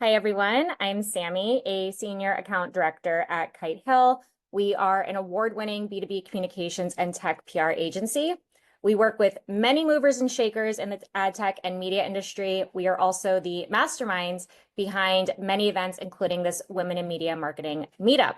Hi, everyone. I'm Sammy, a Senior Account Director at Kite. We are an award-winning B2B communications and tech PR agency. We work with many movers and shakers in the ad tech and media industry. We are also the masterminds behind many events, including this Women in Media Marketing Meetup.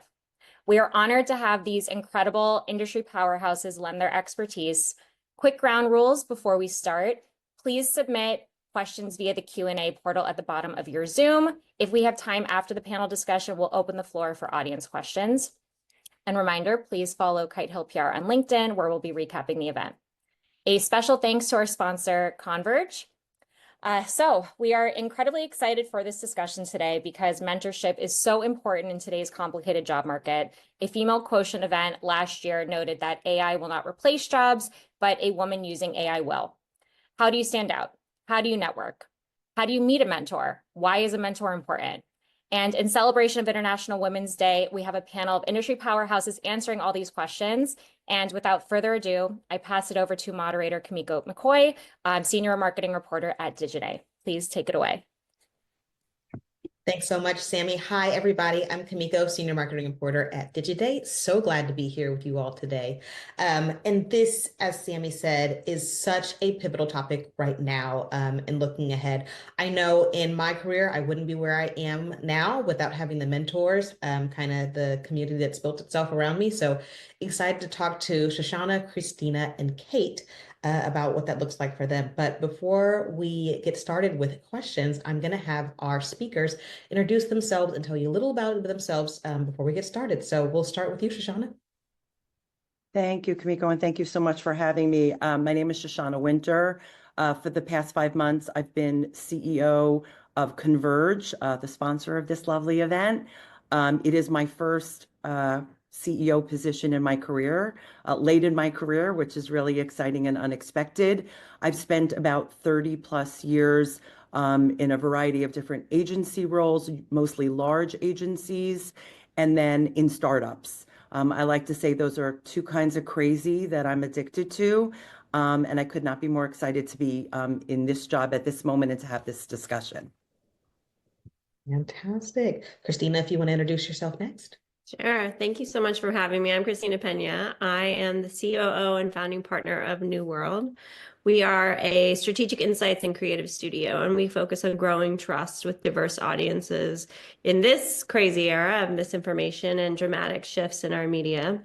We are honored to have these incredible industry powerhouses lend their expertise. Quick ground rules before we start. Please submit questions via the Q&A portal at the bottom of your Zoom. If we have time after the panel discussion, we'll open the floor for audience questions. And reminder, please follow Kite Hill PR on LinkedIn, where we'll be recapping the event. A special thanks to our sponsor, Converge. So we are incredibly excited for this discussion today because mentorship is so important in today's complicated job market. A female quotient event last year noted that AI will not replace jobs, but a woman using AI will. How do you stand out? How do you network? How do you meet a mentor? Why is a mentor important? And in celebration of International Women's Day, we have a panel of industry powerhouses answering all these questions. And without further ado, I pass it over to moderator Kimeko McCoy, senior marketing reporter at Digiday. Please take it away. Thanks so much, Sammy. Hi, everybody. I'm Kimeko, Senior Marketing Reporter at Digiday. So glad to be here with you all today. And this, as Sammy said, is such a pivotal topic right now and looking ahead. I know in my career, I wouldn't be where I am now without having the mentors, kind of the community that's built itself around me. So excited to talk to Shoshana, Christina, and Kite about what that looks like for them. But before we get started with questions, I'm going to have our speakers introduce themselves and tell you a little about themselves before we get started. So we'll start with you, Shoshana. Thank you, Kimeko, and thank you so much for having me. My name is Shoshana Winter. For the past 5 months, I've been CEO of Converge, the sponsor of this lovely event. It is my first CEO position in my career, late in my career, which is really exciting and unexpected. I've spent about 30 plus years in a variety of different agency roles, mostly large agencies, and then in startups. I like to say those are two kinds of crazy that I'm addicted to. And I could not be more excited to be in this job at this moment and to have this discussion. Fantastic. Christina, if you want to introduce yourself next. Sure. Thank you so much for having me. I'm Christina Peña. I am the COO and founding partner of NewWorld. We are a strategic insights and creative studio, and we focus on growing trust with diverse audiences in this crazy era of misinformation and dramatic shifts in our media.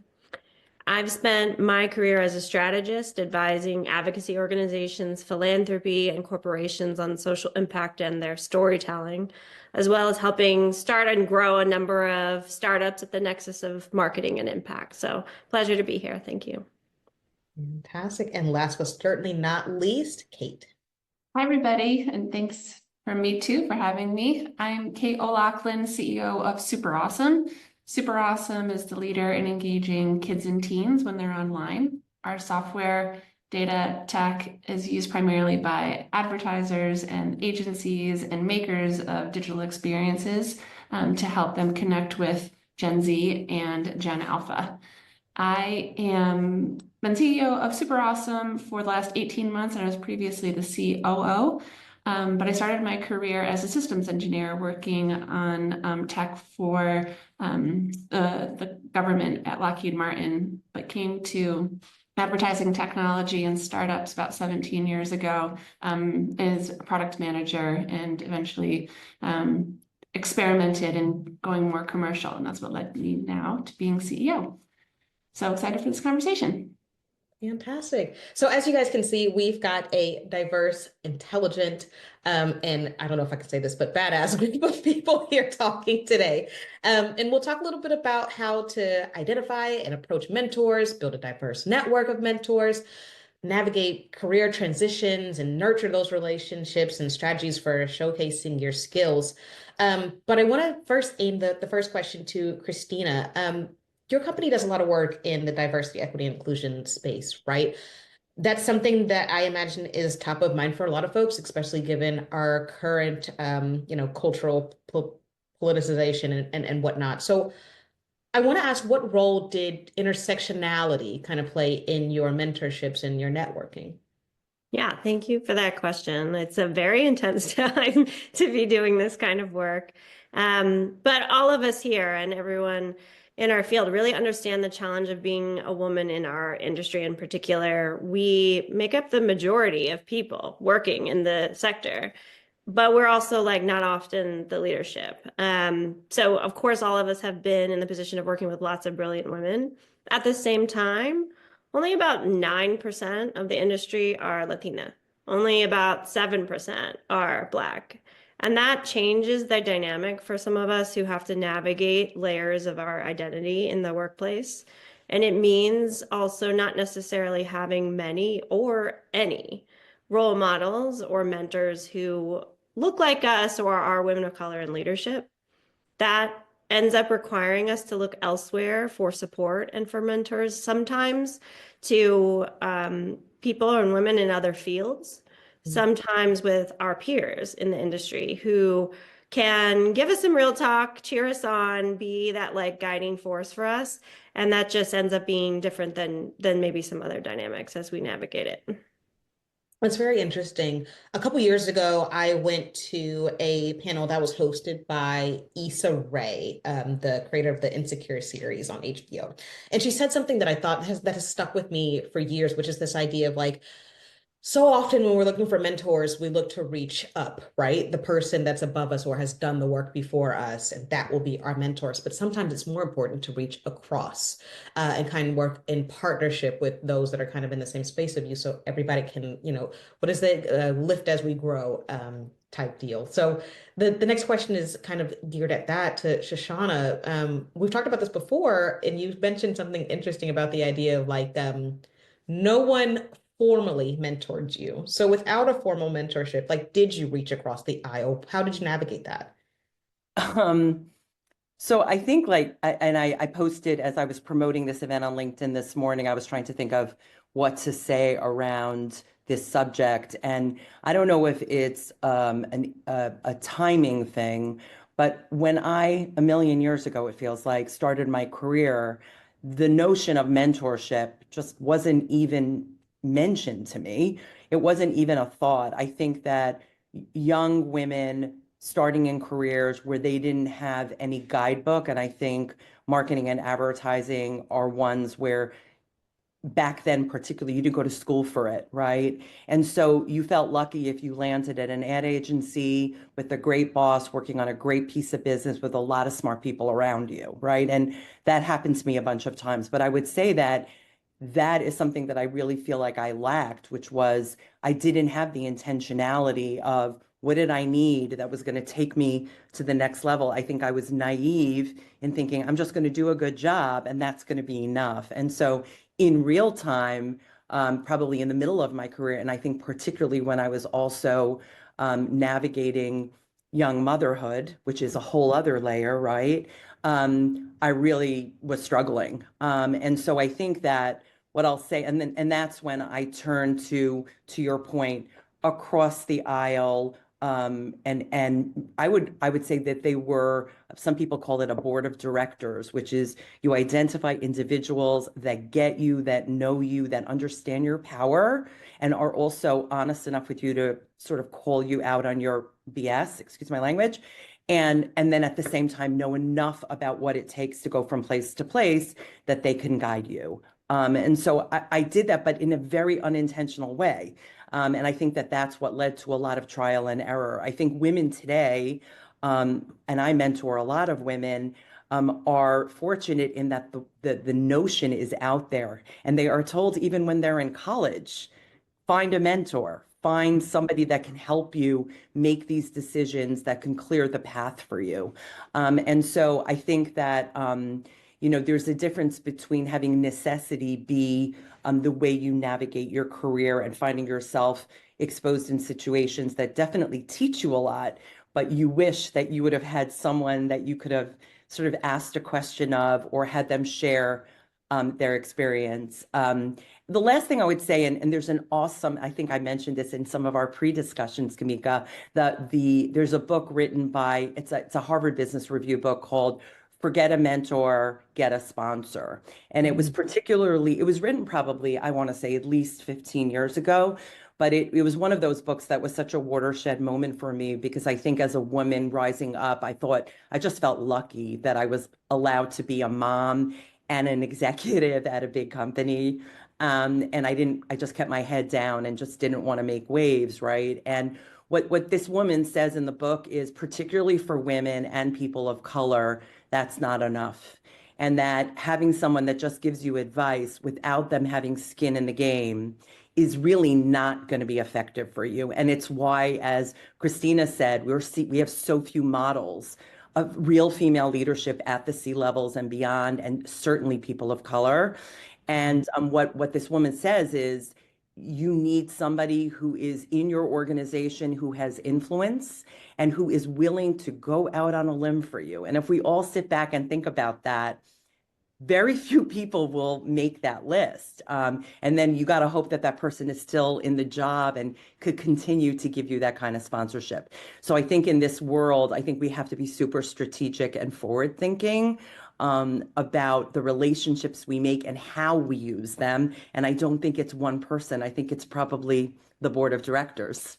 I've spent my career as a strategist advising advocacy organizations, philanthropy, and corporations on social impact and their storytelling, as well as helping start and grow a number of startups at the nexus of marketing and impact. So pleasure to be here. Thank you. Fantastic. And last but certainly not least, Kite. Hi, everybody, and thanks from me too for having me. I'm Kate O'Loughlin, CEO of SuperAwesome. SuperAwesome is the leader in engaging kids and teens when they're online. Our software, data, tech is used primarily by advertisers and agencies and makers of digital experiences to help them connect with Gen Z and Gen Alpha. I am been CEO of SuperAwesome for the last 18 months, and I was previously the COO. But I started my career as a systems engineer working on tech for the government at Lockheed Martin, but came to advertising technology and startups about 17 years ago as a product manager, and eventually experimented in going more commercial. And that's what led me now to being CEO. So excited for this conversation. Fantastic. So as you guys can see, we've got a diverse, intelligent, and I don't know if I can say this, but badass group of people here talking today. And we'll talk a little bit about how to identify and approach mentors, build a diverse network of mentors, navigate career transitions, and nurture those relationships and strategies for showcasing your skills. But I want to first aim the first question to Christina. Your company does a lot of work in the diversity, equity, and inclusion space, right? That's something that I imagine is top of mind for a lot of folks, especially given our current, cultural politicization and whatnot. So I want to ask, what role did intersectionality kind of play in your mentorships and your networking? Yeah, thank you for that question. It's a very intense time to be doing this kind of work. But all of us here and everyone in our field really understand the challenge of being a woman in our industry in particular. We make up the majority of people working in the sector, but we're also like not often the leadership. So of course, all of us have been in the position of working with lots of brilliant women. At the same time, only about 9% of the industry are Latina. Only about 7% are Black. And that changes the dynamic for some of us who have to navigate layers of our identity in the workplace. And it means also not necessarily having many or any role models or mentors who look like us or are women of color in leadership. That ends up requiring us to look elsewhere for support and for mentors, sometimes to people and women in other fields, sometimes with our peers in the industry who can give us some real talk, cheer us on, be that like guiding force for us. And that just ends up being different than maybe some other dynamics as we navigate it. It's very interesting. A couple years ago, I went to a panel that was hosted by Issa Rae, the creator of the Insecure series on HBO. And she said something that I thought has stuck with me for years, which is this idea of like, so often when we're looking for mentors, we look to reach up, right? The person that's above us or has done the work before us, and that will be our mentors. But sometimes it's more important to reach across and kind of work in partnership with those that are kind of in the same space of you, so everybody can, what is the lift as we grow type deal. So the next question is kind of geared at that to Shoshana. We've talked about this before, and you mentioned something interesting about the idea of like no one formally mentored you. So without a formal mentorship, like, did you reach across the aisle? How did you navigate that? So I think I posted as I was promoting this event on LinkedIn this morning, I was trying to think of what to say around this subject. And I don't know if it's a timing thing, but when I, a million years ago, it feels like, started my career, the notion of mentorship just wasn't even mentioned to me. It wasn't even a thought. I think that young women starting in careers where they didn't have any guidebook, and I think marketing and advertising are ones where back then, particularly, you didn't go to school for it, right? And so you felt lucky if you landed at an ad agency with a great boss working on a great piece of business with a lot of smart people around you, right? And that happened to me a bunch of times. But I would say that that is something that I really feel like I lacked, which was I didn't have the intentionality of what did I need that was going to take me to the next level. I think I was naive in thinking I'm just going to do a good job and that's going to be enough. And so in real time, probably in the middle of my career, and I think particularly when I was also navigating young motherhood, which is a whole other layer, right? I really was struggling. And so I think that what I'll say, and that's when I turned to your point, across the aisle. And I would say that they were, some people call it a board of directors, which is you identify individuals that get you, that know you, that understand your power, and are also honest enough with you to sort of call you out on your BS, excuse my language. And then at the same time know enough about what it takes to go from place to place that they can guide you. And so I did that, but in a very unintentional way. And I think that that's what led to a lot of trial and error. I think women today, and I mentor a lot of women, are fortunate in that the notion is out there, and they are told even when they're in college, find a mentor, find somebody that can help you make these decisions that can clear the path for you. And so I think that there's a difference between having necessity be the way you navigate your career and finding yourself exposed in situations that definitely teach you a lot, but you wish that you would have had someone that you could have sort of asked a question of or had them share their experience. The last thing I would say, and there's an awesome, I think I mentioned this in some of our pre-discussions, Kimeko, there's a book written by, it's a Harvard Business Review book called Forget a Mentor, Get a Sponsor. And it was written probably, I want to say at least 15 years ago, But it was one of those books that was such a watershed moment for me, because I think as a woman rising up, I just felt lucky that I was allowed to be a mom and an executive at a big company. And I just kept my head down and just didn't want to make waves, right? And what this woman says in the book is, particularly for women and people of color, that's not enough. And that having someone that just gives you advice without them having skin in the game is really not going to be effective for you. And it's why, as Christina said, we have so few models of real female leadership at the C levels and beyond, and certainly people of color. And what this woman says is, you need somebody who is in your organization, who has influence, and who is willing to go out on a limb for you. And if we all sit back and think about that, very few people will make that list. And then you got to hope that that person is still in the job and could continue to give you that kind of sponsorship. So I think in this world, I think we have to be super strategic and forward thinking about the relationships we make and how we use them. And I don't think it's one person. I think it's probably the board of directors.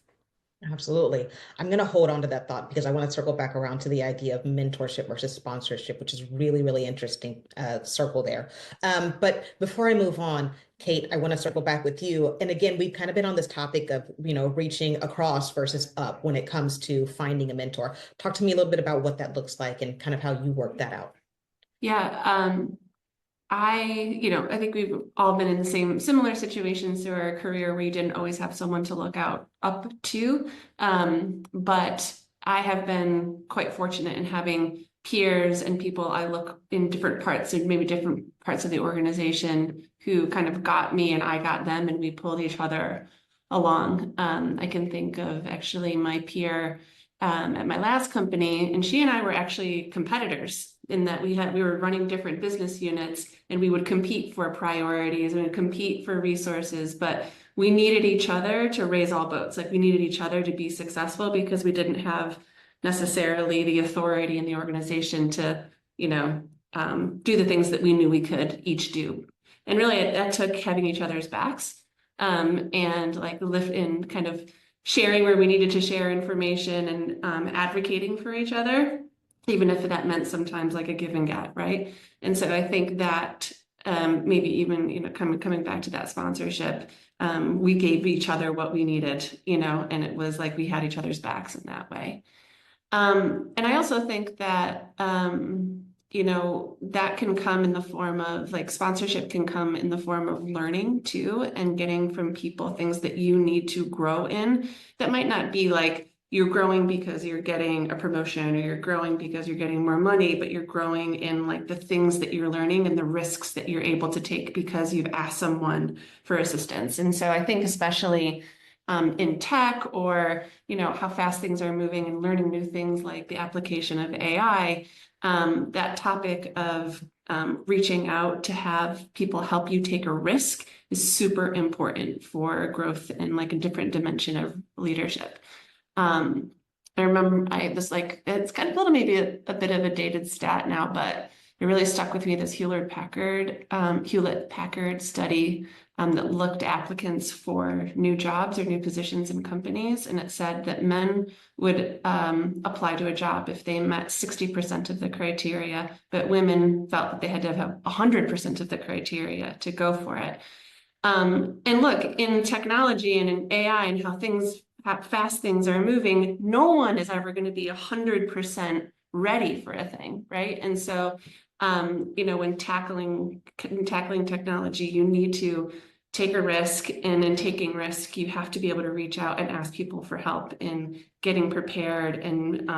Absolutely. I'm going to hold on to that thought because I want to circle back around to the idea of mentorship versus sponsorship, which is really, really interesting circle there. But before I move on, Kate, I want to circle back with you. And again, we've kind of been on this topic of, reaching across versus up when it comes to finding a mentor. Talk to me a little bit about what that looks like and kind of how you work that out. Yeah, I think we've all been in the similar situations through our career where you didn't always have someone to look up to. But I have been quite fortunate in having peers and people I look in different parts and maybe different parts of the organization who kind of got me and I got them and we pulled each other along. I can think of actually my peer at my last company, and she and I were actually competitors in that we were running different business units and we would compete for priorities and compete for resources, but we needed each other to raise all boats. Like we needed each other to be successful because we didn't have necessarily the authority in the organization to, do the things that we knew we could each do. And really that took having each other's backs and like lift in kind of sharing where we needed to share information and advocating for each other, even if that meant sometimes like a give and get, right? And so I think that maybe even, coming back to that sponsorship, we gave each other what we needed, and it was like we had each other's backs in that way. And I also think that, that can come in the form of like sponsorship can come in the form of learning too, and getting from people things that you need to grow in that might not be like you're growing because you're getting a promotion or you're growing because you're getting more money, but you're growing in like the things that you're learning and the risks that you're able to take because you've asked someone for assistance. And so I think especially in tech or, how fast things are moving and learning new things like the application of AI, that topic of reaching out to have people help you take a risk is super important for growth and like a different dimension of leadership. I remember it's kind of a little maybe a bit of a dated stat now, but it really stuck with me, this Hewlett-Packard study that looked at applicants for new jobs or new positions in companies. And it said that men would apply to a job if they met 60% of the criteria, but women felt that they had to have 100% of the criteria to go for it. And look, in technology and in AI and how fast things are moving, no one is ever going to be 100% ready for a thing, right? And so, when tackling technology, you need to take a risk, and in taking risk, you have to be able to reach out and ask people for help in getting prepared and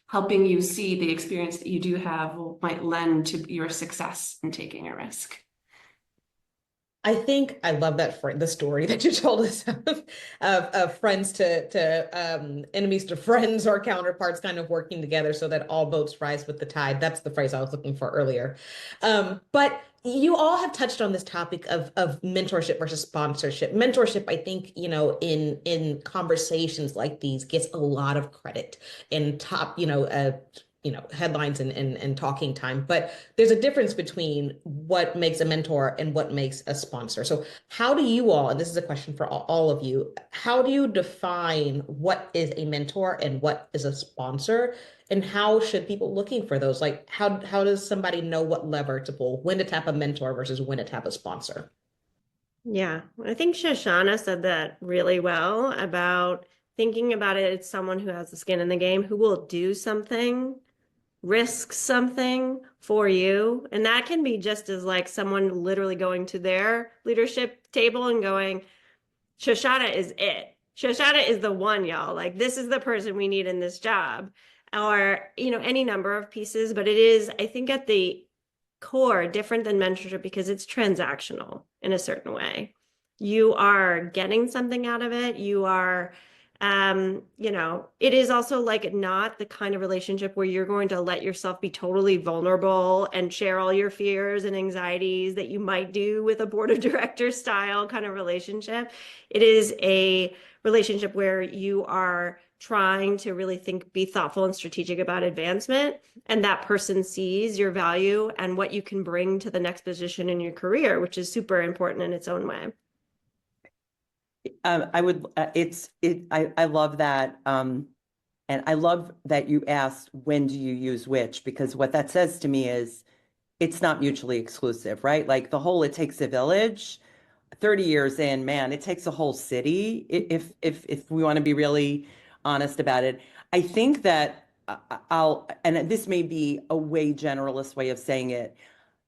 helping you see the experience that you do have might lend to your success in taking a risk. I think I love the story that you told us of friends to enemies to friends or counterparts kind of working together so that all boats rise with the tide. That's the phrase I was looking for earlier. But you all have touched on this topic of mentorship versus sponsorship. Mentorship, I think, in conversations like these gets a lot of credit in top, headlines and talking time, but there's a difference between what makes a mentor and what makes a sponsor. So how do you all, and this is a question for all of you, how do you define what is a mentor and what is a sponsor? And how should people looking for those, like how does somebody know what lever to pull, when to tap a mentor versus when to tap a sponsor? Yeah, I think Shoshana said that really well about thinking about it as someone who has the skin in the game, who will do something, risk something for you. And that can be just as like someone literally going to their leadership table and going, Shoshana is it. Shoshana is the one, y'all. Like, this is the person we need in this job. Or, any number of pieces. But it is, I think, at the core, different than mentorship because it's transactional in a certain way. You are getting something out of it. You are, it is also like not the kind of relationship where you're going to let yourself be totally vulnerable and share all your fears and anxieties that you might do with a board of directors style kind of relationship. It is a relationship where you are trying to really be thoughtful and strategic about advancement, and that person sees your value and what you can bring to the next position in your career, which is super important in its own way. I love that. And I love that you asked, when do you use which? Because what that says to me is it's not mutually exclusive, right? Like the whole, it takes a village. 30 years in, man, it takes a whole city if we want to be really honest about it. I think that and this may be a way generalist way of saying it,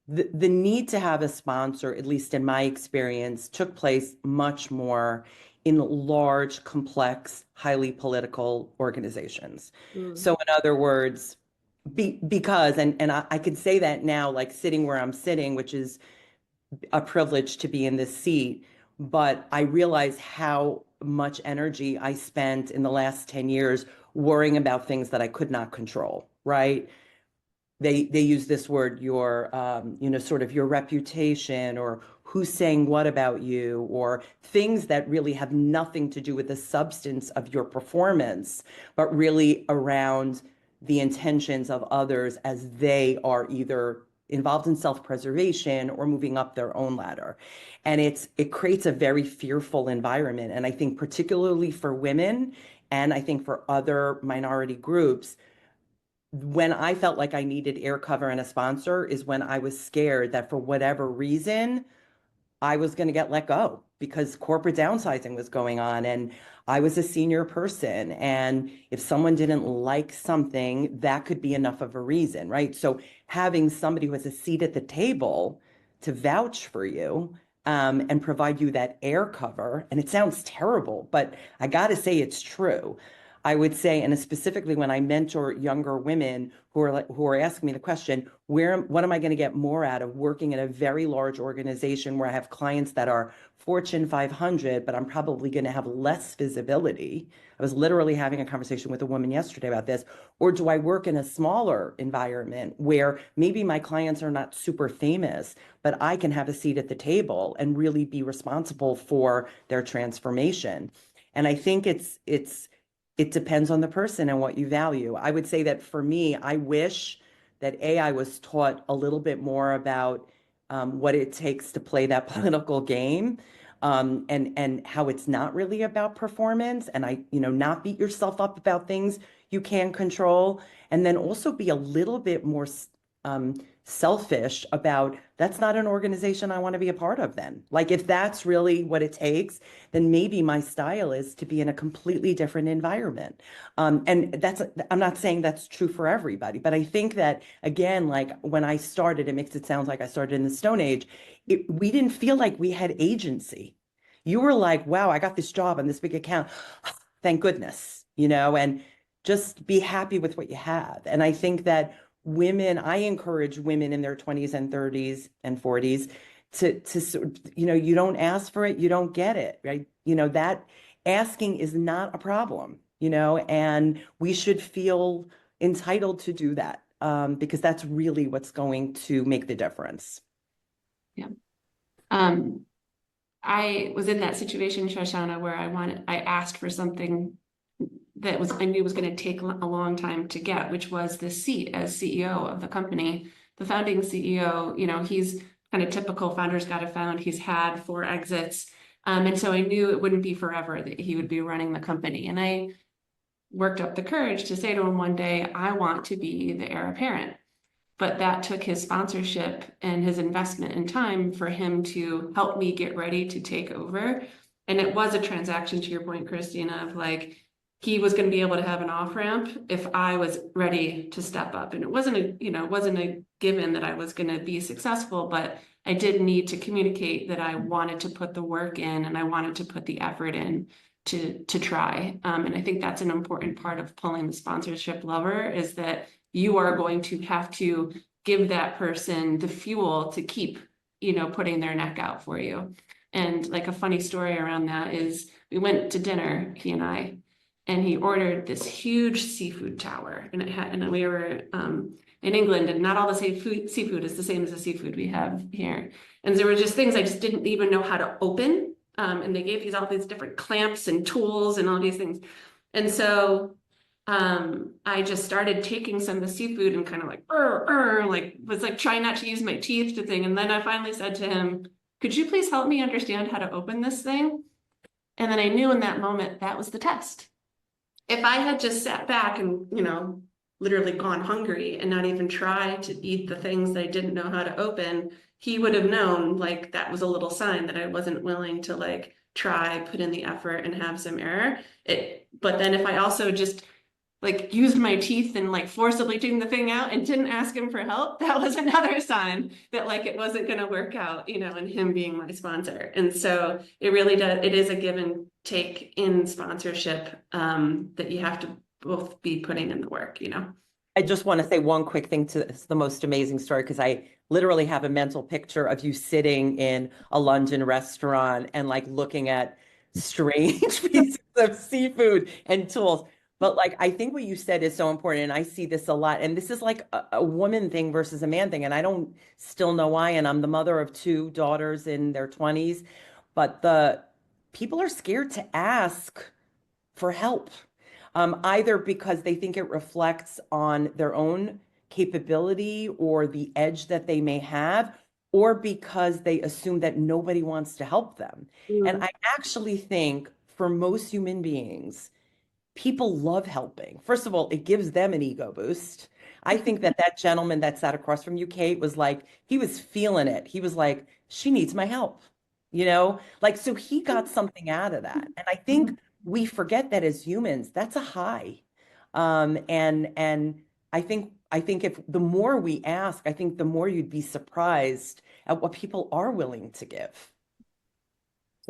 the need to have a sponsor, at least in my experience, took place much more in large, complex, highly political organizations. So in other words, because, and I could say that now, like sitting where I'm sitting, which is a privilege to be in this seat, but I realize how much energy I spent in the last 10 years worrying about things that I could not control, right? They use this word, your, sort of your reputation, or who's saying what about you, or things that really have nothing to do with the substance of your performance, but really around the intentions of others as they are either involved in self-preservation or moving up their own ladder. And it creates a very fearful environment. And I think particularly for women, and I think for other minority groups, when I felt like I needed air cover and a sponsor is when I was scared that for whatever reason, I was going to get let go because corporate downsizing was going on and I was a senior person. And if someone didn't like something, that could be enough of a reason, right? So having somebody who has a seat at the table to vouch for you and provide you that air cover, and it sounds terrible, but I got to say it's true. I would say, and specifically when I mentor younger women who are asking me the question, what am I going to get more out of working in a very large organization where I have clients that are Fortune 500, but I'm probably going to have less visibility. I was literally having a conversation with a woman yesterday about this. Or do I work in a smaller environment where maybe my clients are not super famous, but I can have a seat at the table and really be responsible for their transformation? And I think it depends on the person and what you value. I would say that for me, I wish that I was taught a little bit more about what it takes to play that political game, and how it's not really about performance, and not beat yourself up about things you can't control, and then also be a little bit more selfish about that's not an organization I want to be a part of then. Like if that's really what it takes, then maybe my style is to be in a completely different environment. And I'm not saying that's true for everybody, but I think that again, like when I started, it makes it sound like I started in the Stone Age. We didn't feel like we had agency. You were like, wow, I got this job on this big account. Thank goodness, and just be happy with what you have. And I think that I encourage women in their 20s and 30s and 40s to you don't ask for it, you don't get it, right? That asking is not a problem, and we should feel entitled to do that, because that's really what's going to make the difference. Yeah. I was in that situation, Shoshana, where I asked for something I knew was going to take a long time to get, which was the seat as CEO of the company. The founding CEO, he's kind of typical founder's got to found. He's had 4 exits. And so I knew it wouldn't be forever that he would be running the company. And I worked up the courage to say to him one day, I want to be the heir apparent. But that took his sponsorship and his investment in time for him to help me get ready to take over. And it was a transaction, to your point, Christina, of like, he was going to be able to have an off ramp if I was ready to step up. And it wasn't a given that I was going to be successful, but I did need to communicate that I wanted to put the work in and I wanted to put the effort in to try. And I think that's an important part of pulling the sponsorship lever, is that you are going to have to give that person the fuel to keep, putting their neck out for you. And like a funny story around that is we went to dinner, he and I, and he ordered this huge seafood tower, and we were in England, and not all the seafood is the same as the seafood we have here. And there were just things I just didn't even know how to open. And they gave all these different clamps and tools and all these things. And so I just started taking some of the seafood and kind of like, was like trying not to use my teeth to thing. And then I finally said to him, could you please help me understand how to open this thing? And then I knew in that moment that was the test. If I had just sat back and, literally gone hungry and not even tried to eat the things that I didn't know how to open, he would have known like that was a little sign that I wasn't willing to like try, put in the effort and have some error. But then if I also just like used my teeth and like forcibly took the thing out and didn't ask him for help, that was another sign that like it wasn't going to work out, and him being my sponsor. And so it really does, it is a give and take in sponsorship, that you have to both be putting in the work, I just want to say one quick thing to it's the most amazing story, because I literally have a mental picture of you sitting in a London restaurant and like looking at strange pieces of seafood and tools. But like, I think what you said is so important. And I see this a lot. And this is like a woman thing versus a man thing. And I don't still know why. And I'm the mother of 2 daughters in their 20s. But the people are scared to ask for help, either because they think it reflects on their own capability or the edge that they may have, or because they assume that nobody wants to help them. And I actually think for most human beings, people love helping. First of all, it gives them an ego boost. I think that gentleman that sat across from you, Kate, was like, he was feeling it. He was like, she needs my help, like, so he got something out of that. And I think we forget that as humans, that's a high. And I think if the more we ask, I think the more you'd be surprised at what people are willing to give.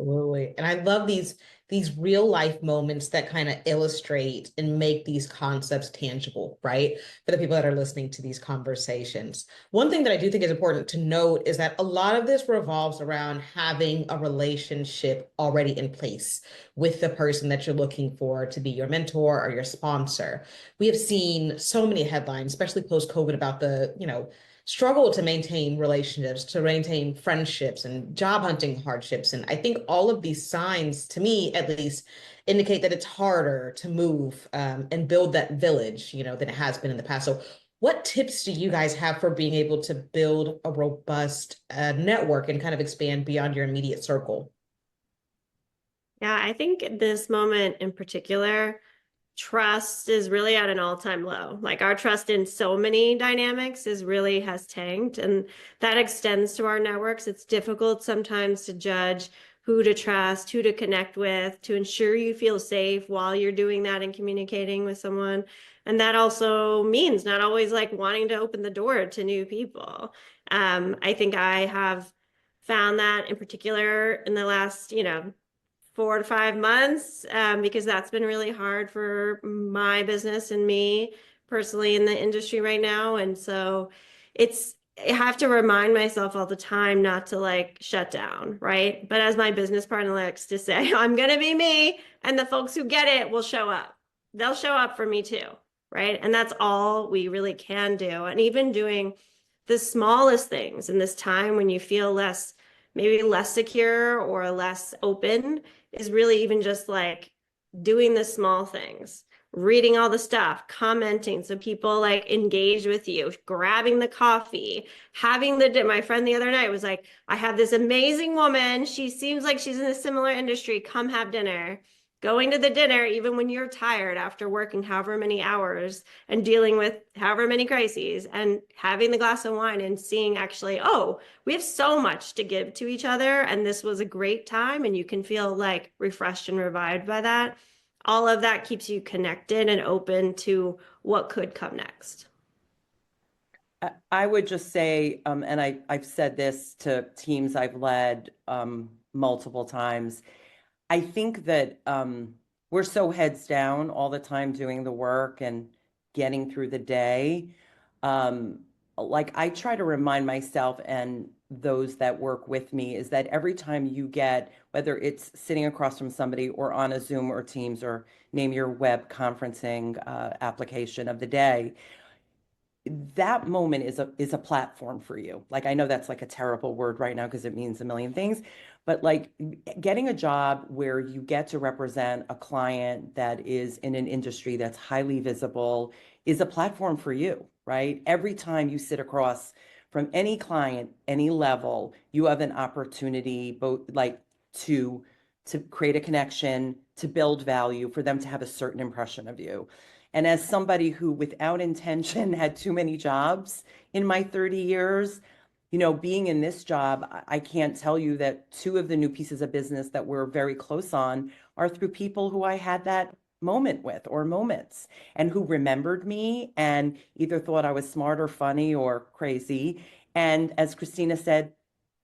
Absolutely. And I love these real life moments that kind of illustrate and make these concepts tangible, right? For the people that are listening to these conversations. One thing that I do think is important to note is that a lot of this revolves around having a relationship already in place with the person that you're looking for to be your mentor or your sponsor. We have seen so many headlines, especially post-COVID, about the, struggle to maintain relationships, to maintain friendships and job hunting hardships. And I think all of these signs, to me at least, indicate that it's harder to move and build that village, than it has been in the past. So what tips do you guys have for being able to build a robust network and kind of expand beyond your immediate circle? Yeah, I think at this moment in particular, trust is really at an all-time low. Like our trust in so many dynamics has tanked, and that extends to our networks. It's difficult sometimes to judge who to trust, who to connect with, to ensure you feel safe while you're doing that and communicating with someone. And that also means not always like wanting to open the door to new people. I think I have found that in particular in the last, 4 to 5 months, because that's been really hard for my business and me personally in the industry right now. And so I have to remind myself all the time not to like shut down, right? But as my business partner likes to say, I'm going to be me, and the folks who get it will show up. They'll show up for me too, right? And that's all we really can do. And even doing the smallest things in this time when you feel maybe less secure or less open, is really even just like doing the small things, reading all the stuff, commenting so people like engage with you, grabbing the coffee, having my friend the other night was like, I have this amazing woman. She seems like she's in a similar industry. Come have dinner. Going to the dinner, even when you're tired after working however many hours and dealing with however many crises, and having the glass of wine and seeing actually, oh, we have so much to give to each other. And this was a great time. And you can feel like refreshed and revived by that. All of that keeps you connected and open to what could come next. I would just say, and I've said this to teams I've led multiple times, I think that we're so heads down all the time doing the work and getting through the day. Like I try to remind myself and those that work with me is that every time you get, whether it's sitting across from somebody or on a Zoom or Teams or name your web conferencing application of the day, that moment is a platform for you. Like I know that's like a terrible word right now because it means a million things, but like getting a job where you get to represent a client that is in an industry that's highly visible is a platform for you, right? Every time you sit across from any client, any level, you have an opportunity both like to create a connection, to build value, for them to have a certain impression of you. And as somebody who, without intention, had too many jobs in my 30 years, being in this job, I can't tell you that two of the new pieces of business that we're very close on are through people who I had that moment with or moments and who remembered me and either thought I was smart or funny or crazy. And as Christina said,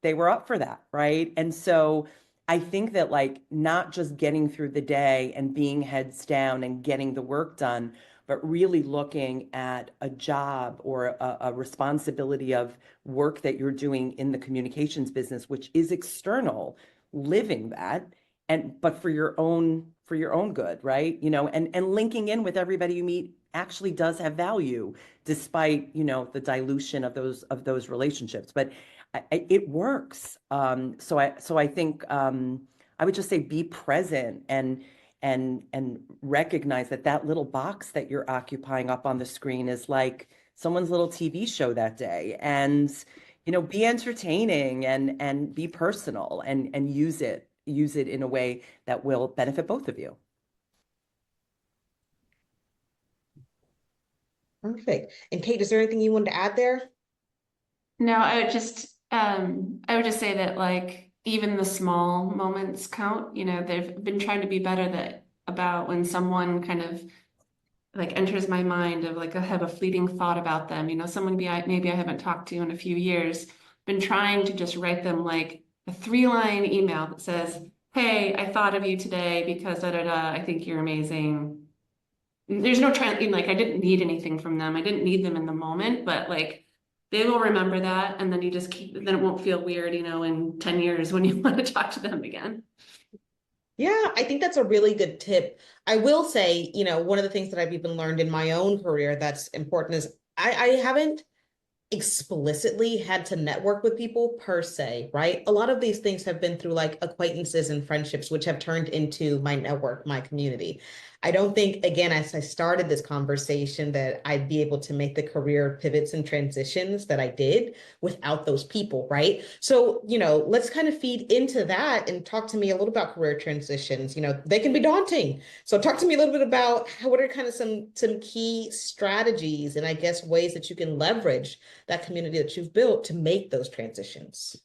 they were up for that, right? And so I think that like not just getting through the day and being heads down and getting the work done, but really looking at a job or a responsibility of work that you're doing in the communications business, which is external, living that, but for your own good, right? And linking in with everybody you meet actually does have value, despite the dilution of those relationships. But it works. So I think I would just say be present and recognize that little box that you're occupying up on the screen is like someone's little TV show that day. And be entertaining and be personal and use it in a way that will benefit both of you. Perfect. And Kate, is there anything you wanted to add there? No, I would just say that like even the small moments count. They've been trying to be better about when someone kind of like enters my mind of like I have a fleeting thought about them. Someone maybe I haven't talked to in a few years. Been trying to just write them like a 3-line email that says, "Hey, I thought of you today because da da da. I think you're amazing." There's no like I didn't need anything from them. I didn't need them in the moment, but like they will remember that, and then then it won't feel weird, in 10 years when you want to talk to them again. Yeah, I think that's a really good tip. I will say, one of the things that I've even learned in my own career that's important is I haven't explicitly had to network with people per se, right? A lot of these things have been through like acquaintances and friendships, which have turned into my network, my community. I don't think, again, as I started this conversation, that I'd be able to make the career pivots and transitions that I did without those people, right? So, let's kind of feed into that and talk to me a little about career transitions. They can be daunting. So talk to me a little bit about what are kind of some key strategies and I guess ways that you can leverage that community that you've built to make those transitions.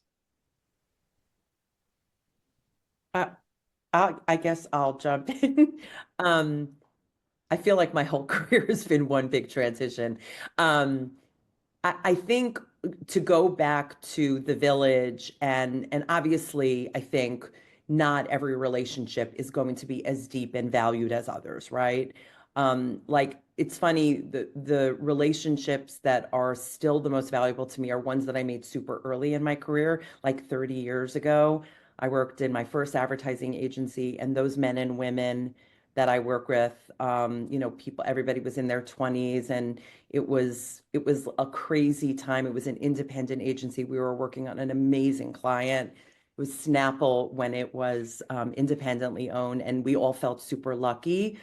I guess I'll jump in. I feel like my whole career has been one big transition. I think to go back to the village and obviously I think not every relationship is going to be as deep and valued as others, right? Like it's funny, the relationships that are still the most valuable to me are ones that I made super early in my career, like 30 years ago. I worked in my first advertising agency, and those men and women that I work with, everybody was in their 20s, and it was a crazy time. It was an independent agency. We were working on an amazing client. It was Snapple when it was independently owned, and we all felt super lucky.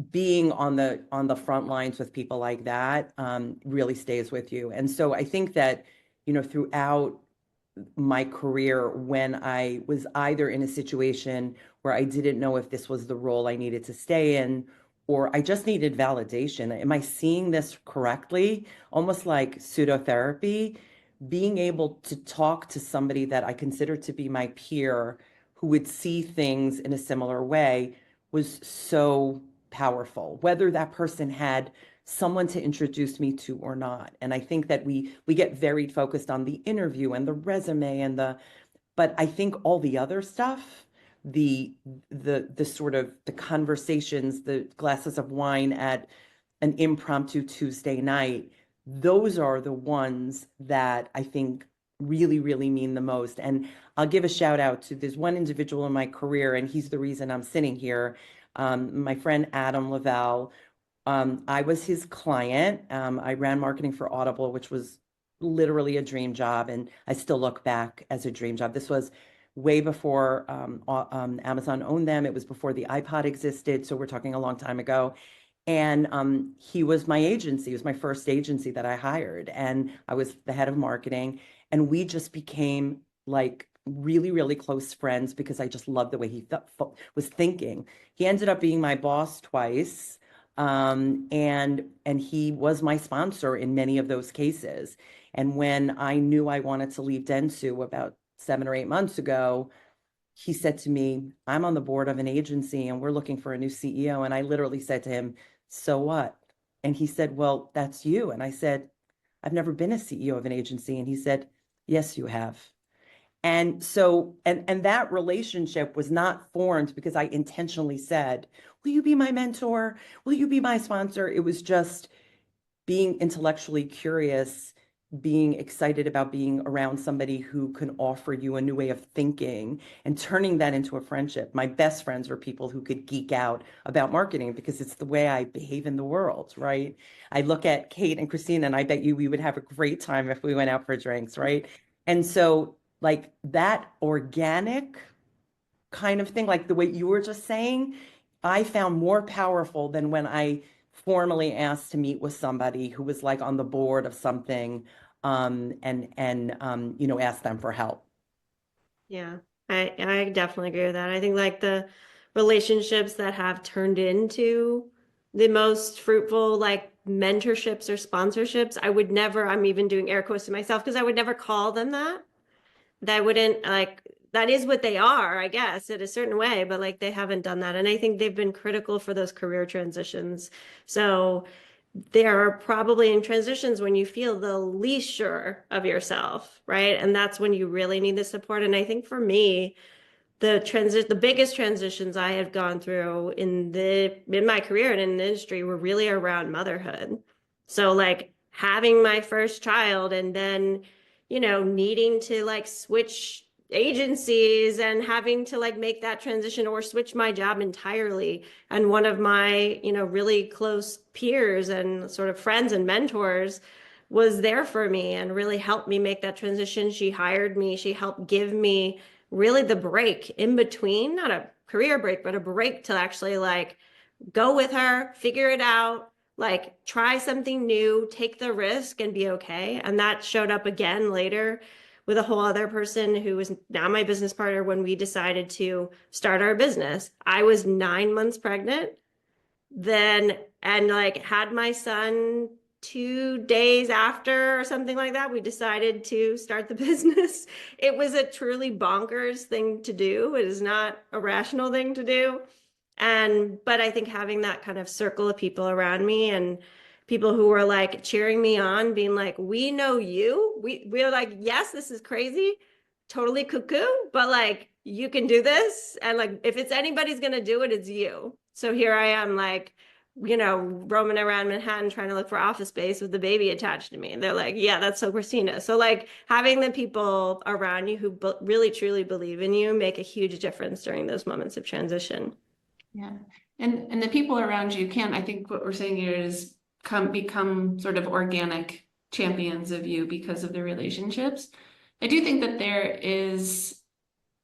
being on the front lines with people like that really stays with you. And so I think that, throughout my career, when I was either in a situation where I didn't know if this was the role I needed to stay in, or I just needed validation. Am I seeing this correctly? Almost like pseudotherapy, being able to talk to somebody that I consider to be my peer who would see things in a similar way was so powerful, whether that person had someone to introduce me to or not. And I think that we get very focused on the interview and the resume but I think all the other stuff, the sort of the conversations, the glasses of wine at an impromptu Tuesday night, those are the ones that I think really, really mean the most. And I'll give a shout out to, there's one individual in my career, and he's the reason I'm sitting here. My friend Adam Lavelle. I was his client. I ran marketing for Audible, which was literally a dream job, and I still look back as a dream job. This was way before Amazon owned them. It was before the iPod existed, so we're talking a long time ago. And he was my agency. It was my first agency that I hired, and I was the head of marketing. And we just became like really, really close friends because I just loved the way he was thinking. He ended up being my boss twice, and he was my sponsor in many of those cases. And when I knew I wanted to leave Dentsu about 7 or 8 months ago, he said to me, I'm on the board of an agency and we're looking for a new CEO. And I literally said to him, so what? And he said, well, that's you. And I said, I've never been a CEO of an agency. And he said, yes, you have. And so, and that relationship was not formed because I intentionally said, will you be my mentor? Will you be my sponsor? It was just being intellectually curious, being excited about being around somebody who can offer you a new way of thinking and turning that into a friendship. My best friends were people who could geek out about marketing because it's the way I behave in the world, right? I look at Kate and Christina, and I bet you we would have a great time if we went out for drinks, right? And so like that organic kind of thing, like the way you were just saying, I found more powerful than when I formally asked to meet with somebody who was like on the board of something, and ask them for help. Yeah, I definitely agree with that. I think like the relationships that have turned into the most fruitful like mentorships or sponsorships, I would never, I'm even doing air quotes to myself because I would never call them that. That wouldn't like, that is what they are, I guess, in a certain way, but like they haven't done that. And I think they've been critical for those career transitions. So there are probably in transitions when you feel the least sure of yourself, right? And that's when you really need the support. And I think for me, the biggest transitions I have gone through in my career and in the industry were really around motherhood. So like having my first child and then, needing to like switch agencies and having to like make that transition or switch my job entirely. And one of my, really close peers and sort of friends and mentors was there for me and really helped me make that transition. She hired me. She helped give me really the break in between, not a career break, but a break to actually like go with her, figure it out, like try something new, take the risk and be okay. And that showed up again later with a whole other person who was now my business partner when we decided to start our business. I was 9 months pregnant then and like had my son 2 days after or something like that. We decided to start the business. It was a truly bonkers thing to do. It is not a rational thing to do. But I think having that kind of circle of people around me and people who were like cheering me on, being like, we know you. We're like, yes, this is crazy, totally cuckoo, but like, you can do this. And like, if it's anybody's going to do it, it's you. So here I am, like, roaming around Manhattan trying to look for office space with the baby attached to me. And they're like, yeah, that's so Christina. So like having the people around you who really truly believe in you make a huge difference during those moments of transition. Yeah. And the people around you can, I think what we're saying here is become sort of organic champions of you because of the relationships. I do think that there is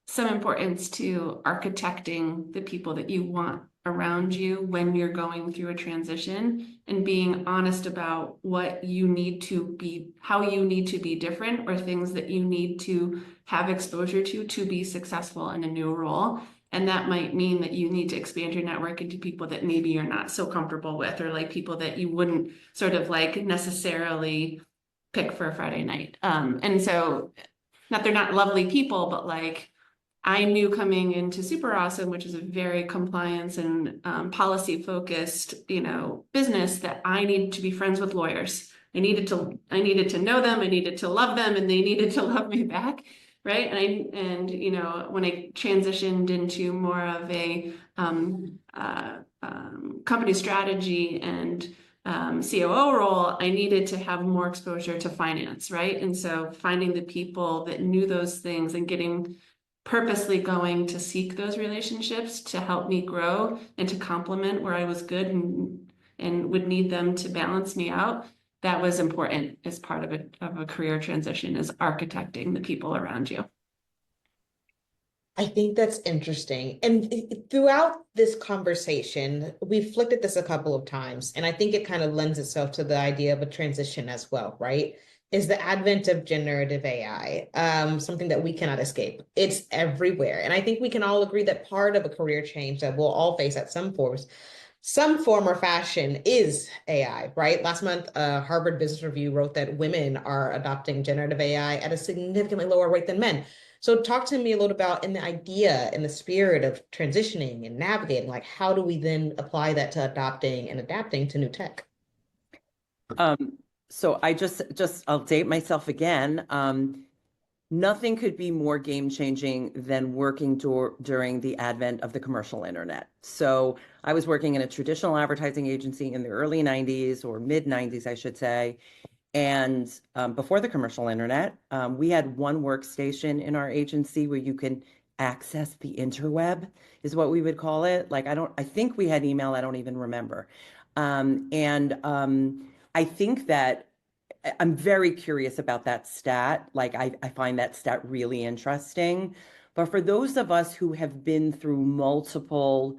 some importance to architecting the people that you want around you when you're going through a transition, and being honest about what you need to be, how you need to be different, or things that you need to have exposure to be successful in a new role. And that might mean that you need to expand your network into people that maybe you're not so comfortable with, or like people that you wouldn't sort of like necessarily pick for a Friday night. And so, not they're not lovely people, but like I knew coming into SuperAwesome, which is a very compliance and policy focused, business, that I needed to be friends with lawyers. I needed to know them, I needed to love them, and they needed to love me back. Right. And when I transitioned into more of a company strategy and COO role, I needed to have more exposure to finance. Right. And so finding the people that knew those things and purposely going to seek those relationships to help me grow and to complement where I was good and would need them to balance me out. That was important as part of a career transition, is architecting the people around you. I think that's interesting. And throughout this conversation, we've looked at this a couple of times, and I think it kind of lends itself to the idea of a transition as well, right? Is the advent of generative AI, something that we cannot escape. It's everywhere. And I think we can all agree that part of a career change that we'll all face at some form or fashion is AI, right? Last month, Harvard Business Review wrote that women are adopting generative AI at a significantly lower rate than men. So talk to me a little about, in the idea, in the spirit of transitioning and navigating, like how do we then apply that to adopting and adapting to new tech? So I'll date myself again. Nothing could be more game-changing than working during the advent of the commercial internet. So I was working in a traditional advertising agency in the early 90s, or mid 90s, I should say. And before the commercial internet, we had one workstation in our agency where you can access the interweb, is what we would call it. Like, I think we had email, I don't even remember. I think that I'm very curious about that stat. Like, I find that stat really interesting. But for those of us who have been through multiple,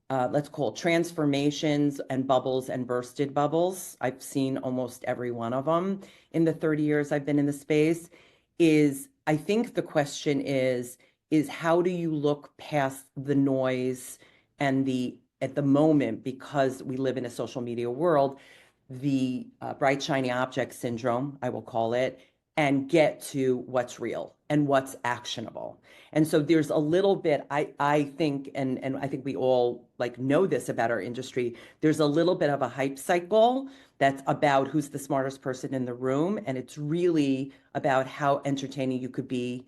let's call it transformations and bubbles and bursted bubbles, I've seen almost every one of them in the 30 years I've been in the space, I think the question is how do you look past the noise and at the moment, because we live in a social media world, the bright, shiny object syndrome, I will call it, and get to what's real and what's actionable. And so there's a little bit, I think, and I think we all know this about our industry, there's a little bit of a hype cycle that's about who's the smartest person in the room. And it's really about how entertaining you could be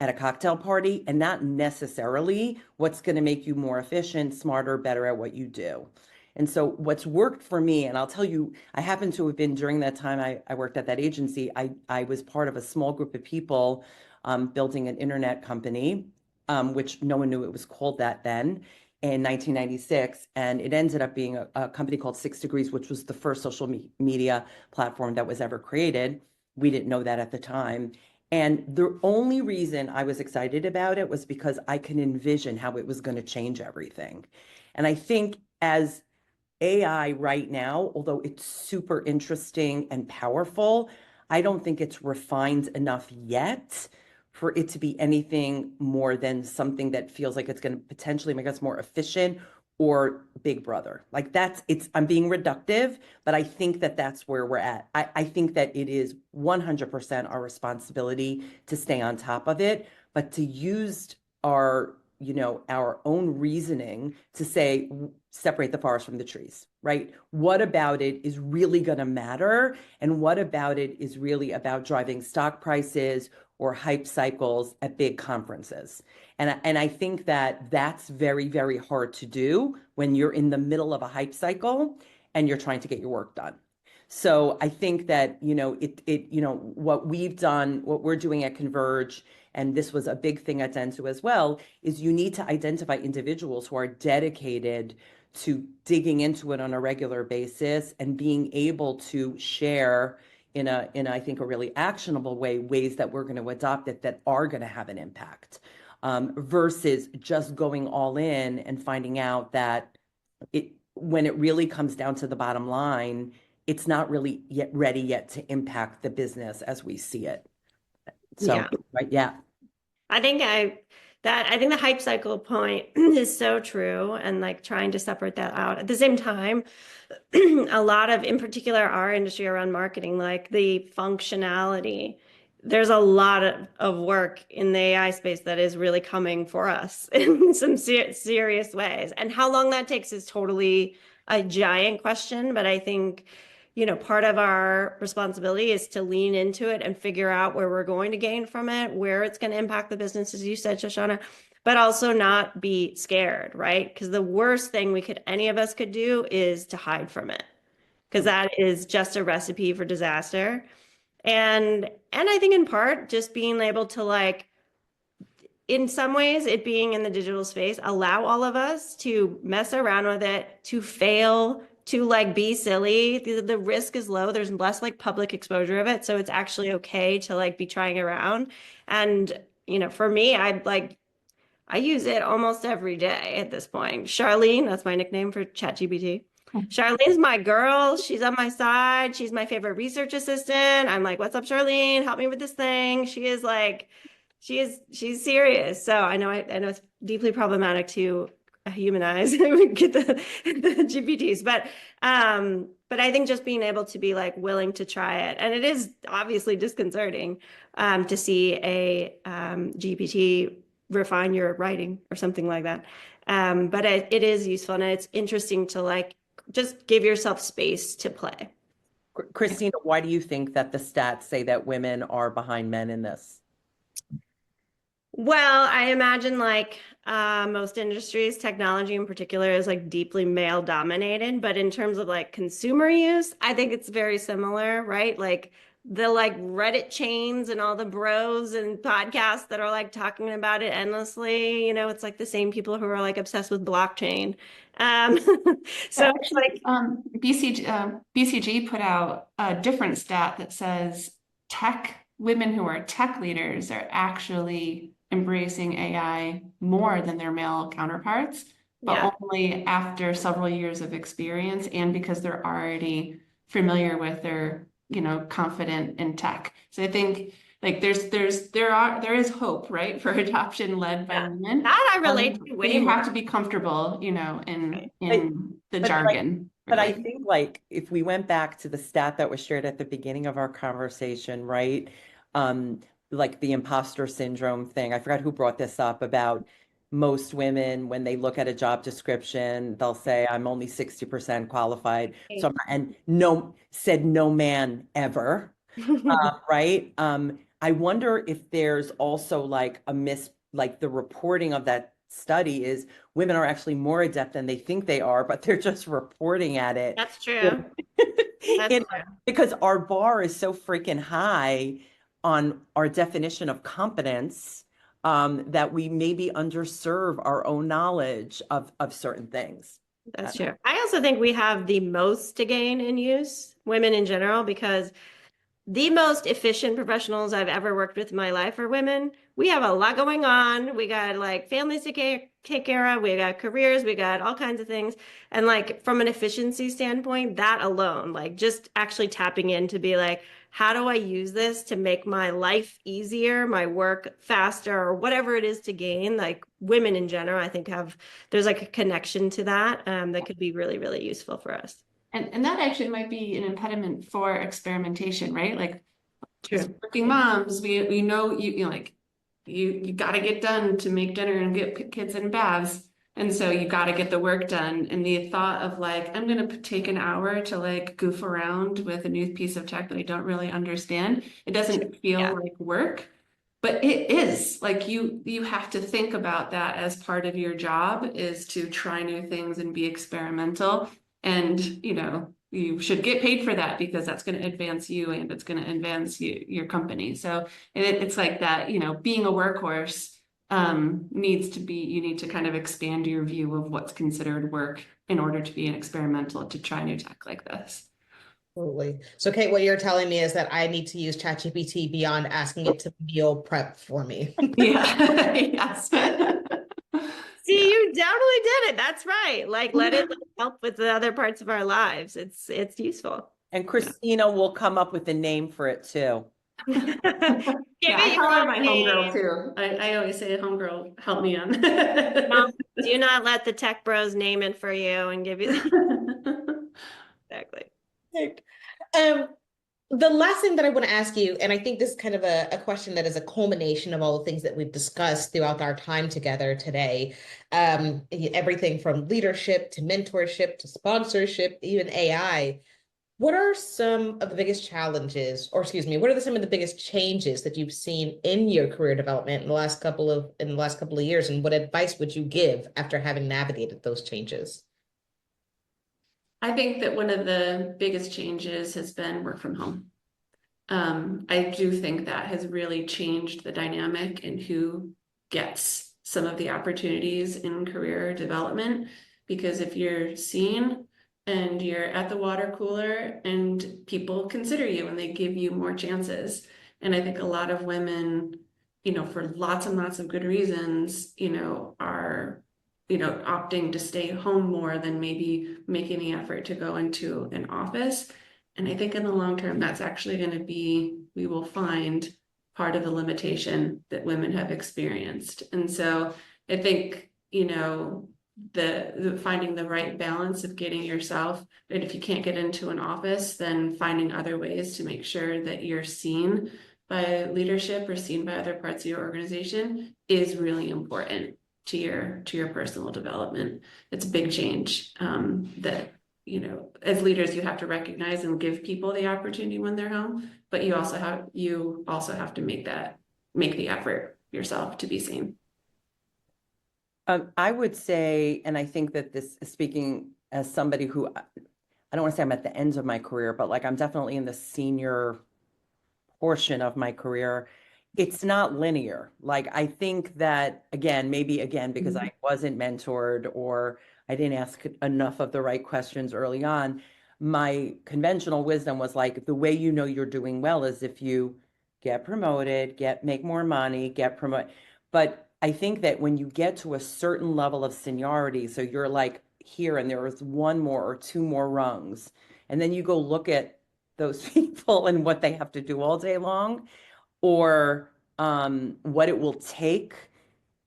at a cocktail party, and not necessarily what's going to make you more efficient, smarter, better at what you do. And so what's worked for me, and I'll tell you, I happen to have been, during that time I worked at that agency, I was part of a small group of people building an internet company, which no one knew it was called that then, in 1996. And it ended up being a company called 6 Degrees, which was the first social media platform that was ever created. We didn't know that at the time. And the only reason I was excited about it was because I can envision how it was going to change everything. And I think as AI right now, although it's super interesting and powerful, I don't think it's refined enough yet for it to be anything more than something that feels like it's going to potentially make us more efficient or Big Brother. I'm being reductive, but I think that that's where we're at. I think that it is 100% our responsibility to stay on top of it, but to use our own reasoning to say, separate the forest from the trees, right? What about it is really going to matter? And what about it is really about driving stock prices or hype cycles at big conferences? And I think that that's very, very hard to do when you're in the middle of a hype cycle and you're trying to get your work done. So I think that, what we've done, what we're doing at Converge, and this was a big thing at Dentsu as well, is you need to identify individuals who are dedicated to digging into it on a regular basis and being able to share in I think, a really actionable way, ways that we're going to adopt it that are going to have an impact. versus just going all in and finding out that when it really comes down to the bottom line, it's not really yet ready yet to impact the business as we see it. So, Yeah. right, yeah. I think the hype cycle point is so true, and like trying to separate that out. At the same time, a lot of, in particular, our industry around marketing, like the functionality, there's a lot of work in the AI space that is really coming for us in some serious ways. And how long that takes is totally a giant question, but I think, you know, part of our responsibility is to lean into it and figure out where we're going to gain from it, where it's going to impact the business, as you said, Shoshana, but also not be scared, right? Because the worst thing any of us could do is to hide from it, because that is just a recipe for disaster. And I think in part just being able to, like, in some ways, it being in the digital space, allow all of us to mess around with it, to fail, to like be silly. The risk is low. There's less like public exposure of it. So it's actually okay to like be trying around. And, you know, for me, I use it almost every day at this point. Charlene, that's my nickname for ChatGPT. Charlene's my girl. She's on my side. She's my favorite research assistant. I'm like, what's up, Charlene? Help me with this thing. She's serious. So I know it's deeply problematic to humanize and get the GPTs, but I think just being able to be like willing to try it, and it is obviously disconcerting to see a GPT refine your writing or something like that. But it is useful, and it's interesting to like just give yourself space to play. Christina, why do you think that the stats say that women are behind men in this? Well, I imagine like most industries, technology in particular is like deeply male dominated, but in terms of like consumer use, I think it's very similar, right? Like the like Reddit chains and all the bros and podcasts that are like talking about it endlessly, you know, it's like the same people who are like obsessed with blockchain. So it's like BCG put out a different stat that says women who are tech leaders are actually embracing AI more than their male counterparts, but only after several years of experience and because they're already familiar with their, you know, confident in tech. So I think like there is hope, right, for adoption led by women. That I relate to way you more. have to be comfortable, you know, in the jargon. But I think like if we went back to the stat that was shared at the beginning of our conversation, right? Like the imposter syndrome thing. I forgot who brought this up about most women, when they look at a job description, they'll say, I'm only 60% qualified. So, and said no man ever, right? I wonder if there's also like like the reporting of that study is women are actually more adept than they think they are, but they're just reporting at it. That's true. That's true. Because our bar is so freaking high on our definition of competence that we maybe underserve our own knowledge of certain things. That's true. I also think we have the most to gain in use, women in general, because the most efficient professionals I've ever worked with in my life are women. We have a lot going on. We got like families to take care of. We got careers. We got all kinds of things. And like from an efficiency standpoint, that alone, like just actually tapping in to be like, how do I use this to make my life easier, my work faster, or whatever it is to gain? Like women in general, I think there's like a connection to that that could be really, really useful for us. And that actually might be an impediment for experimentation, right? Like as working moms, we know you like you got to get done to make dinner and get kids in baths. And so you got to get the work done. And the thought of like, I'm going to take an hour to like goof around with a new piece of tech that I don't really understand. It doesn't feel like work, but it is like you have to think about that as part of your job is to try new things and be experimental. And, you know, you should get paid for that because that's going to advance you and it's going to advance your company. So it's like that, you know, being a workhorse you need to kind of expand your view of what's considered work in order to be an experimental to try new tech like this. Absolutely. So, Kate, what you're telling me is that I need to use ChatGPT beyond asking it to meal prep for me. Yeah. Yes. See, you totally did it. That's right. Like, let it help with the other parts of our lives. It's useful. And Christina will come up with a name for it too. Give Yeah, I it call your her my own homegirl name. too. I always say, homegirl, help me on. No, do not let the tech bros name it for you and give you exactly. Um, the last thing that I want to ask you, and I think this is kind of a question that is a culmination of all the things that we've discussed throughout our time together today, everything from leadership to mentorship to sponsorship, even AI. What are some of the biggest challenges, or excuse me, what are some of the biggest changes that you've seen in your career development in the last couple of years, and what advice would you give after having navigated those changes? I think that one of the biggest changes has been work from home. I do think that has really changed the dynamic and who gets some of the opportunities in career development. Because if you're seen and you're at the water cooler and people consider you and they give you more chances. And I think a lot of women, for lots and lots of good reasons, are opting to stay home more than maybe making the effort to go into an office. And I think in the long term, that's actually going to be, we will find part of the limitation that women have experienced. And so I think, the finding the right balance of getting yourself, and if you can't get into an office, then finding other ways to make sure that you're seen by leadership or seen by other parts of your organization is really important to your personal development. It's a big change that as leaders, you have to recognize and give people the opportunity when they're home, but you also have to make the effort yourself to be seen. I would say, and I think that this is speaking as somebody who, I don't want to say I'm at the end of my career, but like I'm definitely in the senior portion of my career. It's not linear. Like I think that maybe because I wasn't mentored or I didn't ask enough of the right questions early on, my conventional wisdom was like the way you know you're doing well is if you get promoted, make more money, get promoted. But I think that when you get to a certain level of seniority, so you're like here and there is one more or two more rungs, and then you go look at those people and what they have to do all day long, or what it will take.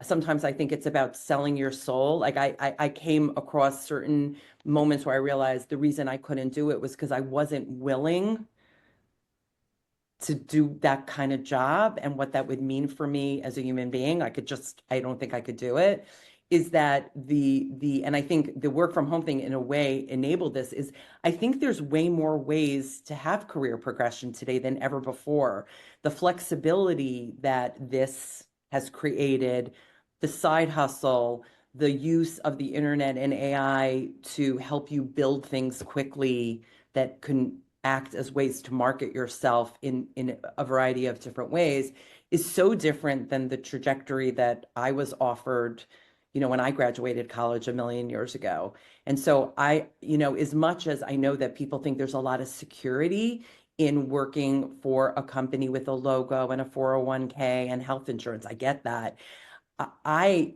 Sometimes I think it's about selling your soul. Like I came across certain moments where I realized the reason I couldn't do it was because I wasn't willing to do that kind of job and what that would mean for me as a human being. I don't think I could do it. Is that and I think the work from home thing in a way enabled this. Is I think there's way more ways to have career progression today than ever before. The flexibility that this has created, the side hustle, the use of the internet and AI to help you build things quickly that can act as ways to market yourself in a variety of different ways is so different than the trajectory that I was offered, when I graduated college a million years ago. And so as much as I know that people think there's a lot of security in working for a company with a logo and a 401k and health insurance, I get that. I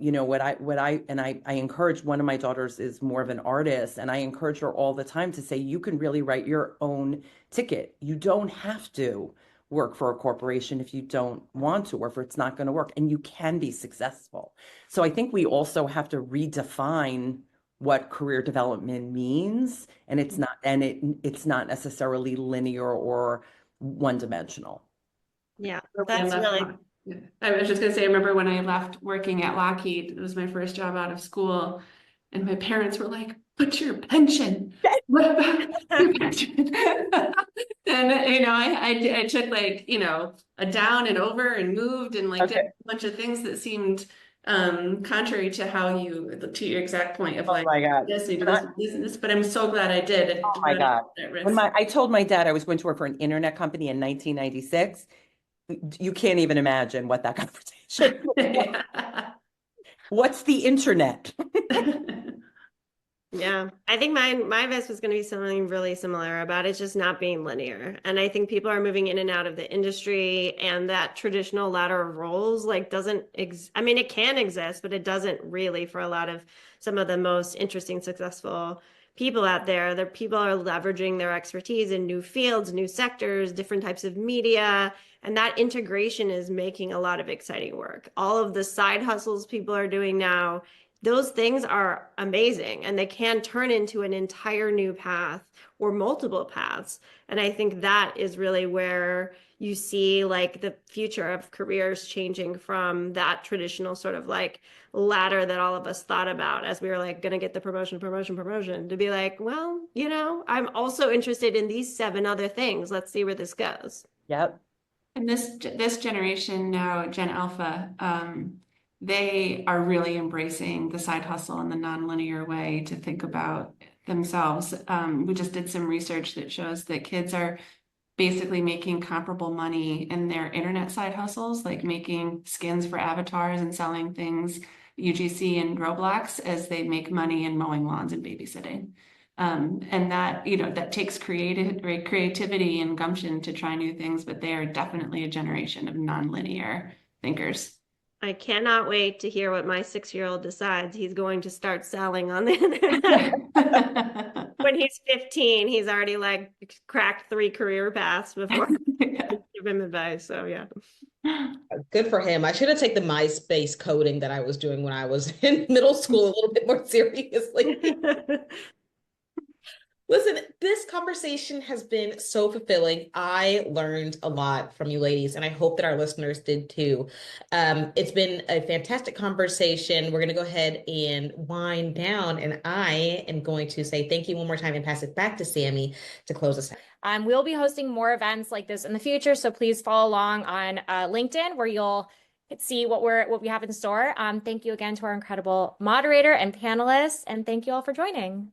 encourage, one of my daughters is more of an artist, and I encourage her all the time to say, you can really write your own ticket. You don't have to work for a corporation if you don't want to, or if it's not going to work, and you can be successful. So I think we also have to redefine what career development means, and it's not necessarily linear or one-dimensional. Yeah, that's really. I was just gonna say, I remember when I left working at Lockheed, it was my first job out of school, and my parents were like, "What's your pension? What about your pension?" And I took like a down and over and moved and like did a bunch of things that seemed contrary to to your exact point of like, my God. yes, we do this business, but I'm so glad I did. Oh my God. I told my dad I was going to work for an internet company in 1996. You can't even imagine what that conversation was. What's the internet? Yeah, I think my advice was going to be something really similar about it's just not being linear. And I think people are moving in and out of the industry, and that traditional ladder of roles like doesn't I mean, it can exist, but it doesn't really for a lot of some of the most interesting, successful people out there. Their people are leveraging their expertise in new fields, new sectors, different types of media, and that integration is making a lot of exciting work. All of the side hustles people are doing now, those things are amazing, and they can turn into an entire new path or multiple paths. And I think that is really where you see like the future of careers changing from that traditional sort of like ladder that all of us thought about as we were like going to get the promotion to be like, well, you know, I'm also interested in these 7 other things. Let's see where this goes. Yep. And this generation now, Gen Alpha, they are really embracing the side hustle in the nonlinear way to think about themselves. We just did some research that shows that kids are basically making comparable money in their internet side hustles, like making skins for avatars and selling things, UGC and Roblox, as they make money in mowing lawns and babysitting. And that, you know, that takes creativity and gumption to try new things, but they are definitely a generation of nonlinear thinkers. I cannot wait to hear what my 6-year-old decides he's going to start selling on the internet. When he's 15, he's already like cracked 3 career paths before I give him advice. So yeah. Good for him. I should have taken the MySpace coding that I was doing when I was in middle school a little bit more seriously. Listen, this conversation has been so fulfilling. I learned a lot from you ladies, and I hope that our listeners did too. It's been a fantastic conversation. We're going to go ahead and wind down, and I am going to say thank you one more time and pass it back to Sammy to close us out. We'll be hosting more events like this in the future, so please follow along on LinkedIn, where you'll see what we have in store. Thank you again to our incredible moderator and panelists, and thank you all for joining.